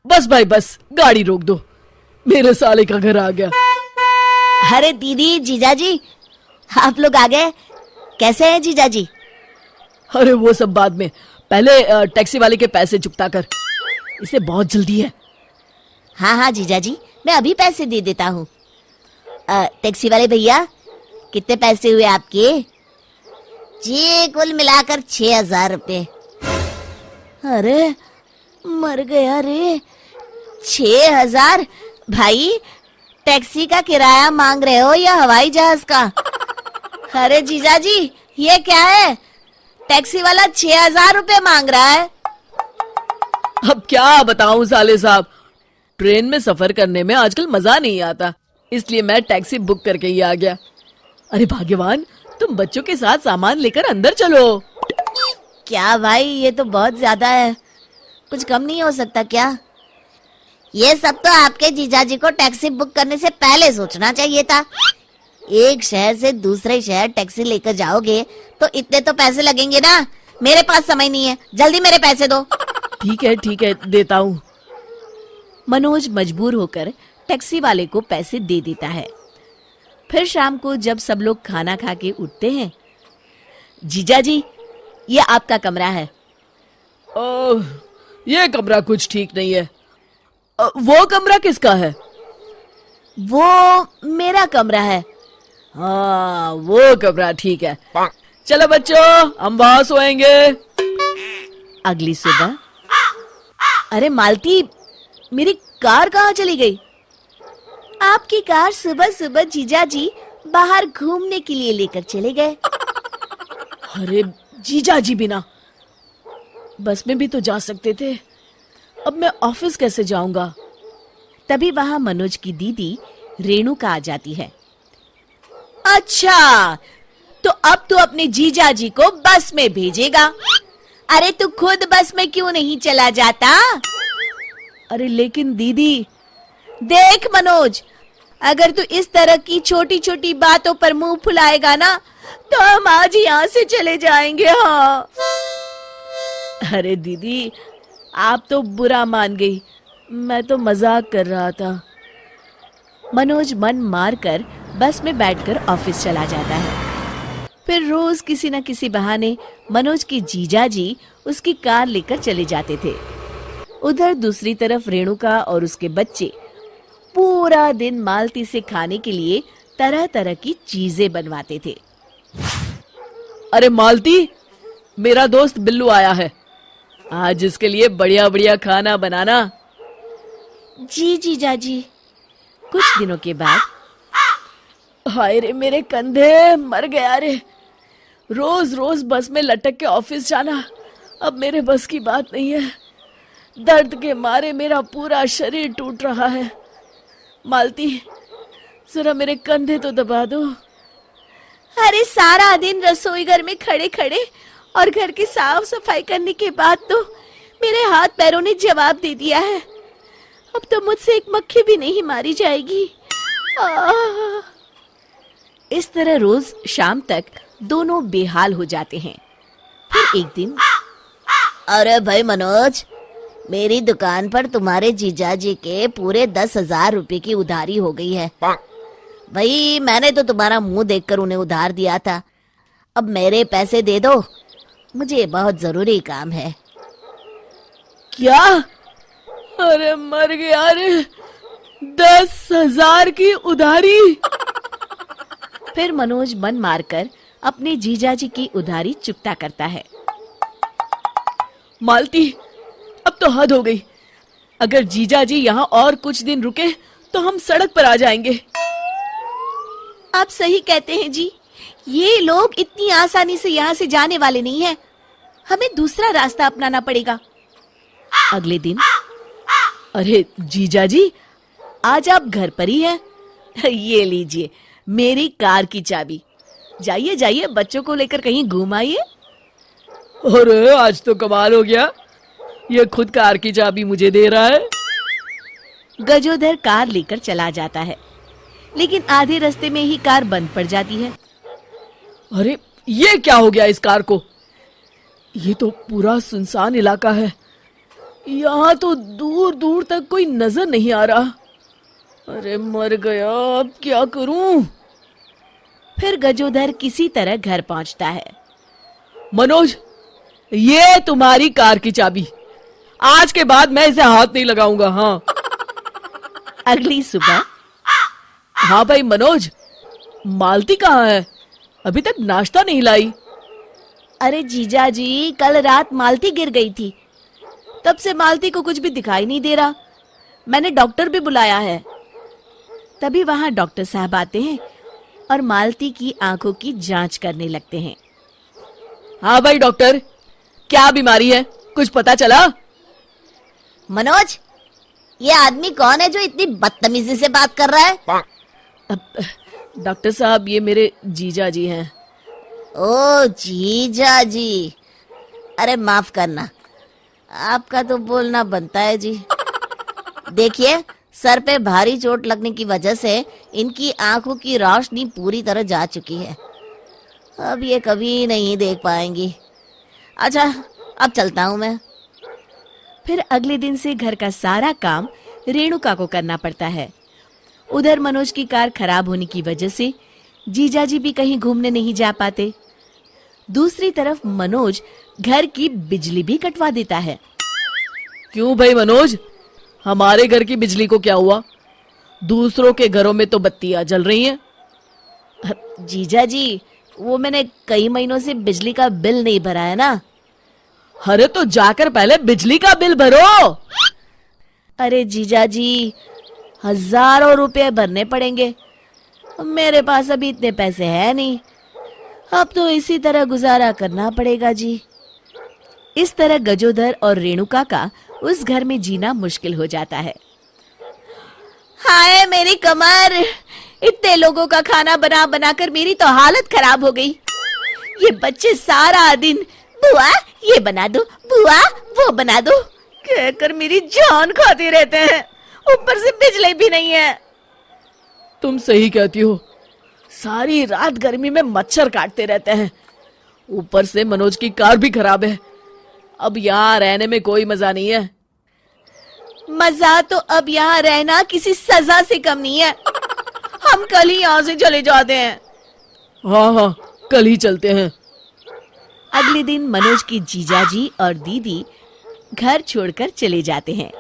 बस भाई बस, गाड़ी रोक दो, मेरे साले का घर आ गया। अरे दीदी, जीजाजी, आप लोग आ गए। कैसे हैं जीजाजी? अरे वो सब बाद में, पहले टैक्सी वाले के पैसे चुकता कर, इसे बहुत जल्दी है। हाँ हाँ जीजाजी, मैं अभी पैसे दे देता हूँ। टैक्सी वाले भैया, कितने पैसे हुए आपके? जी कुल मिलाकर 6,000 रुपये। अरे मर गया रे, 6,000? भाई टैक्सी का किराया मांग रहे हो या हवाई जहाज का? अरे जीजाजी, ये क्या है? टैक्सी वाला 6,000 रुपये मांग रहा है। अब क्या बताऊं साले साहब, ट्रेन में सफर करने में आजकल मजा नहीं आता, इसलिए मैं टैक्सी बुक करके ही आ गया। अरे भाग्यवान, तुम बच्चों के साथ सामान लेकर अंदर चलो। क्या भाई, ये तो बहुत ज्यादा है, कुछ कम नहीं हो सकता क्या? ये सब तो आपके जीजाजी को टैक्सी बुक करने से पहले सोचना चाहिए था। एक शहर से दूसरे शहर टैक्सी लेकर जाओगे तो इतने तो पैसे लगेंगे ना। मेरे पास समय नहीं है, जल्दी मेरे पैसे दो। ठीक है देता हूँ। मनोज मजबूर होकर टैक्सी वाले को पैसे दे देता है। फिर शाम को जब सब लोग खाना खा के उठते हैं, जीजाजी, ये आपका कमरा है। ओह, ये कमरा कुछ ठीक नहीं है। वो कमरा किसका है? वो मेरा कमरा है। हाँ, वो कमरा ठीक है। चलो बच्चों, हम वहां सोएंगे। अगली सुबह, अरे मालती, मेरी कार कहाँ चली गई? आपकी कार सुबह सुबह जीजाजी बाहर घूमने के लिए लेकर चले गए। अरे जीजाजी बिना बस में भी तो जा सकते थे, अब मैं ऑफिस कैसे जाऊंगा? तभी वहां मनोज की दीदी रेणुका आ जाती है। अच्छा, तो अब तू अपने जीजाजी को बस में भेजेगा? अरे तू खुद बस में क्यों नहीं चला जाता? अरे लेकिन दीदी। देख मनोज, अगर तू इस तरह की छोटी छोटी बातों पर मुंह फुलाएगा ना, तो हम आज यहाँ से चले जाएंगे। हाँ। अरे दीदी, आप तो बुरा मान गई, मैं तो मजाक कर रहा था। मनोज मन मार कर बस में बैठकर ऑफिस चला जाता है। फिर रोज किसी न किसी बहाने मनोज के जीजाजी उसकी कार लेकर चले जाते थे। उधर दूसरी तरफ रेणुका और उसके बच्चे पूरा दिन मालती से खाने के लिए तरह तरह की चीजें बनवाते थे। अरे मालती, मेरा दोस्त बिल्लू आया है, आज इसके लिए बढ़िया बढ़िया खाना बनाना। जी जीजाजी। कुछ दिनों के बाद, हाय रे मेरे कंधे, मर गया रे, रोज रोज बस में लटक के ऑफिस जाना अब मेरे बस की बात नहीं है। दर्द के मारे मेरा पूरा शरीर टूट रहा है। मालती, जरा मेरे कंधे तो दबा दो। अरे सारा दिन रसोई घर में खड़े खड़े और घर की साफ सफाई करने के बाद तो मेरे हाथ पैरों ने जवाब दे दिया है। अब तो मुझसे एक मक्खी भी नहीं मारी जाएगी। इस तरह रोज शाम तक दोनों बेहाल हो जाते हैं। फिर एक दिन, अरे भाई मनोज, मेरी दुकान पर तुम्हारे जीजाजी के पूरे 10,000 रुपए की उधारी हो गई है। भाई मैंने तो तुम्हारा मुंह देखकर उन्हें उधार दिया था, अब मेरे पैसे दे दो, मुझे बहुत जरूरी काम है। क्या? अरे मर गया रे, 10,000 की उधारी। फिर मनोज मन मारकर अपने जीजाजी की उधारी चुकता करता है। मालती, अब तो हद हो गई, अगर जीजाजी यहाँ और कुछ दिन रुके तो हम सड़क पर आ जाएंगे। आप सही कहते हैं जी, ये लोग इतनी आसानी से यहाँ से जाने वाले नहीं हैं, हमें दूसरा रास्ता अपनाना पड़ेगा। अगले दिन, अरे जीजाजी, आज आप घर पर ही हैं? ये लीजिए मेरी कार की चाबी, जाइए जाइए बच्चों को लेकर कहीं घूम आइए। अरे आज तो कमाल हो गया, ये खुद कार की चाबी मुझे दे रहा है। गजोधर कार लेकर चला जाता है, लेकिन आधे रास्ते में ही कार बंद पड़ जाती है। अरे ये क्या हो गया इस कार को? ये तो पूरा सुनसान इलाका है, यहाँ तो दूर दूर तक कोई नजर नहीं आ रहा। अरे मर गया, अब क्या करूं? फिर गजोधर किसी तरह घर पहुंचता है। मनोज, ये तुम्हारी कार की चाबी। आज के बाद मैं इसे हाथ नहीं लगाऊंगा। हाँ। अगली सुबह। हाँ भाई मनोज, मालती कहाँ है? अभी तक नाश्ता नहीं लाई। अरे जीजा जी, कल रात मालती गिर गई थी। तब से मालती को कुछ भी दिखाई नहीं दे रहा। मैंने डॉक्टर भी बुलाया है। तभी वहां डॉक्टर साहब आते हैं और मालती की आंखों की जांच करने लगते हैं। हाँ भाई डॉक्टर, क्या बीमारी है, कुछ पता चला? मनोज, ये आदमी कौन है जो इतनी बदतमीजी से बात कर रहा है? डॉक्टर साहब, ये मेरे जीजा जी हैं। ओ जीजा जी, अरे माफ करना, आपका तो बोलना बनता है जी। देखिए, सर पे भारी चोट लगने की वजह से इनकी आंखों की रोशनी पूरी तरह जा चुकी है। अब ये कभी नहीं देख पाएंगी। अच्छा, अब चलता हूं मैं। फिर अगले दिन से घर का सारा काम रेणुका को करना पड़ता है। उधर मनोज की कार खराब होने की वजह से जीजाजी भी कहीं घूमने नहीं जा पाते। दूसरी तरफ मनोज घर की बिजली भी कटवा देता है। क्यों भाई मनोज, हमारे घर की बिजली को क्या हुआ? दूसरों के घरों में तो बत्तियां जल रही हैं। जीजा जी, वो मैंने कई महीनों से बिजली का बिल नहीं भरा है ना। अरे तो जाकर पहले बिजली का बिल भरो। अरे जीजा जी, हजारों रुपए भरने पड़ेंगे। मेरे पास अभी इतने पैसे हैं नहीं। अब तो इसी तरह गुजारा करना पड़ेगा जी। इस तरह गजोधर और रेणुका का उस घर में जीना मुश्किल हो जाता है। हाय मेरी कमर, इतने लोगों का खाना बना बना कर मेरी तो हालत खराब हो गई। ये बच्चे सारा दिन बुआ ये बना दो, बुआ वो बना दो कहकर मेरी जान खाते रहते हैं। ऊपर से बिजली भी नहीं है। तुम सही कहती हो, सारी रात गर्मी में मच्छर काटते रहते हैं। ऊपर से मनोज की कार भी खराब है। अब यहाँ रहने में कोई मजा नहीं है। मजा तो अब यहाँ रहना किसी सजा से कम नहीं है। हम कल ही यहाँ से चले जाते हैं। हाँ हाँ, कल ही चलते हैं। अगले दिन मनोज की जीजाजी और दीदी घर छोड़कर चले जाते हैं।